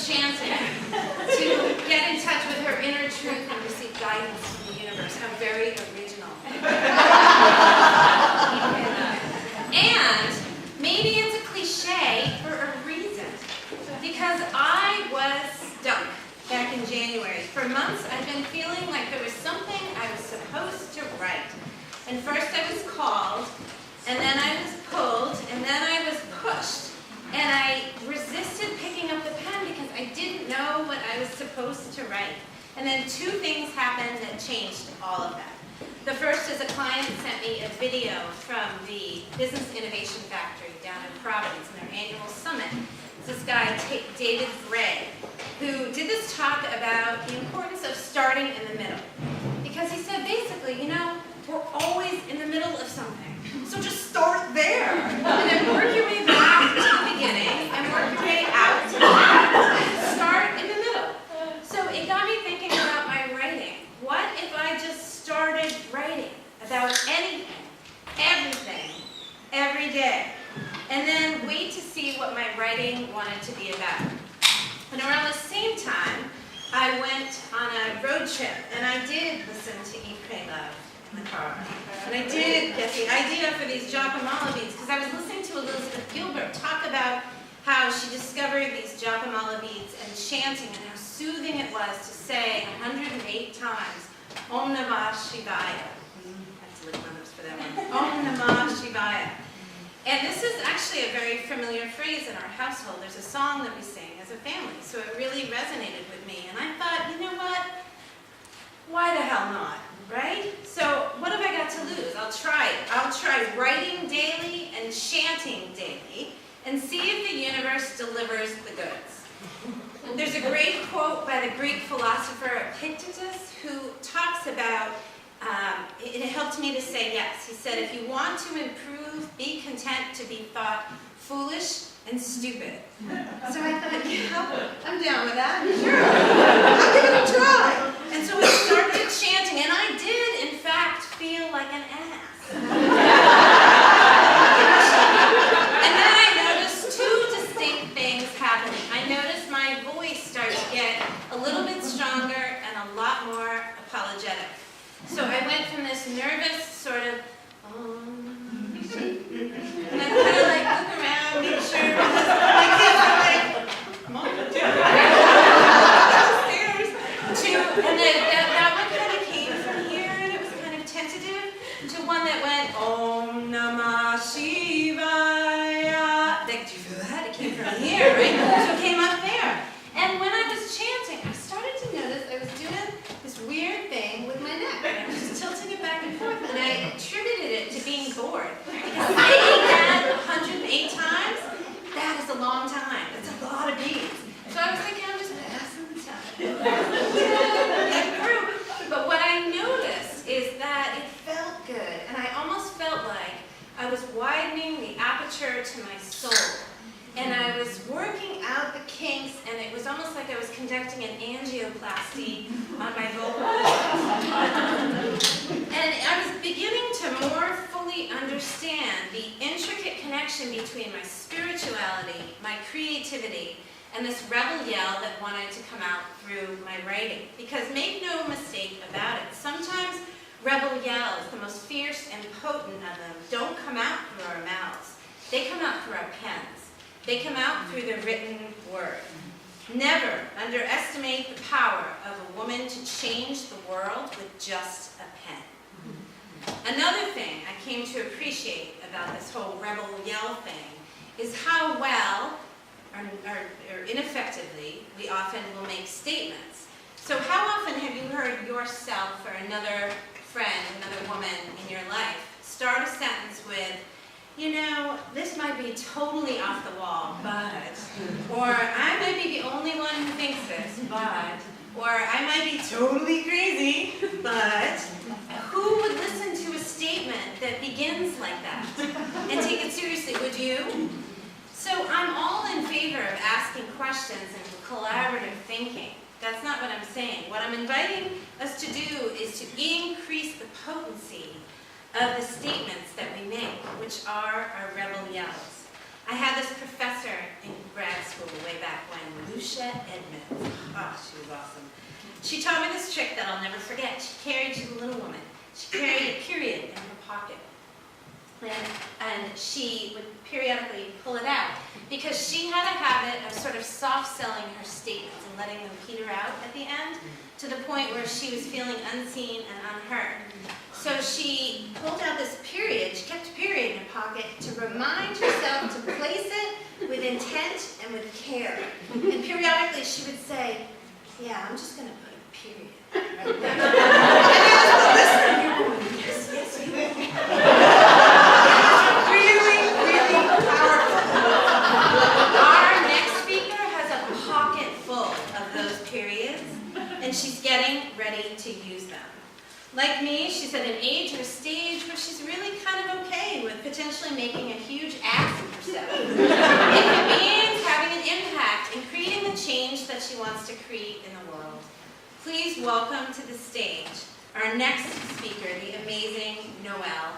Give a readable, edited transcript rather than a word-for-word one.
chanting to get in touch with her inner truth and receive guidance from the universe. How very original. And maybe it's a cliche for a reason. Because I was stuck back in January. For months, I've been feeling like there was something I was supposed to write. And first I was called, and then I was pulled, and then I was pushed. And I resisted picking up the pen because I didn't know what I was supposed to write. And then two things happened that changed all of that. The first is a client sent me a video from the Business Innovation Factory down in Providence in their annual summit. It's this guy, David Gray, who did this talk about the importance of starting in the middle. Because he said basically, you know, we're always in the middle of something. So just start there. And then work your way back to the beginning and work your way out to the end. Start in the middle. So it got me thinking about my writing. What if I just started writing about anything, everything, every day, and then wait to see what my writing wanted to be about? And around the same time, I went on a road trip, and I did listen to Eat, Pray, Love in the car. And I did get the idea for these Japamala beads, because I was listening to Elizabeth Gilbert talk about how she discovered these Japamala beads and chanting, and how soothing it was to say 108 times, Om Namah Shivaya. I have to lick my lips for that one. Om Namah Shivaya. And this is actually a very familiar phrase in our household. There's a song that we sing as a family, so it really resonated with me. And I thought, you know what? Why the hell not, right? So what have I got to lose? I'll try it. I'll try writing daily and chanting daily and see if the universe delivers the goods. There's a great quote by the Greek philosopher Epictetus who talks about, it helped me to say yes. He said, if you want to improve, be content to be thought foolish and stupid. So I thought, yeah, I'm down with that. Sure, I'll give it a try. And so I started chanting, and I did, in fact, feel like an ass. And then I noticed two distinct things happening. I noticed my voice start to get a little bit stronger and a lot more apologetic. So I went from this nervous sort of, and I kind of like look around, make sure my kids are like, Mom, downstairs. And then that one kind of came from here, and it was kind of tentative, to one that went, Om Namah Shivaya. Like, do you feel that? It came from here, right? So it came up there. And when I was chanting, I started to notice I was doing this weird thing with my neck. I was just tilting it back and forth, and I attributed it to being bored. Because saying that 108 times, that is a long time. That's a lot of beats. So I was thinking, I'm just passing the time. Get through. But what I noticed is that it felt good, and I almost felt like I was widening the aperture to my soul. And I was working out the kinks, and it was almost like I was conducting an angioplasty on my vocal cords. And I was beginning to more fully understand the intricate connection between my spirituality, my creativity, and this rebel yell that wanted to come out through my writing. Because make no mistake about it, sometimes rebel yells, the most fierce and potent of them, don't come out through our mouths. They come out through our pens. They come out through the written word. Never underestimate the power of a woman to change the world with just a pen. Another thing I came to appreciate about this whole rebel yell thing is how well, or ineffectively, we often will make statements. So how often have you heard yourself or another friend, another woman in your life, start a sentence with, you know, this might be totally off the wall, but, or I might be the only one who thinks this, but, or I might be totally crazy, but, who would listen to a statement that begins like that and take it seriously? Would you? So I'm all in favor of asking questions and collaborative thinking. That's not what I'm saying. What I'm inviting us to do is to increase the potency of the statements that we make, which are our rebel yells. I had this professor in grad school way back when, Lucia Edmonds. Oh, she was awesome. She taught me this trick that I'll never forget. She carried, she's a little woman, she carried a period in her pocket. And she would periodically pull it out because she had a habit of sort of soft selling her statements and letting them peter out at the end to the point where she was feeling unseen and unheard. So she pulled out this period, she kept a period in her pocket to remind herself to place it with intent and with care. And periodically she would say, yeah, I'm just going to put a period right there. And I was listening, you're going, yes, yes, you will. Really, really powerful. Our next speaker has a pocket full of those periods, and she's getting ready to use them. Like me, she's at an age or stage where she's really kind of okay with potentially making a huge ass of herself. If it means having an impact and creating the change that she wants to create in the world. Please welcome to the stage our next speaker, the amazing Lael.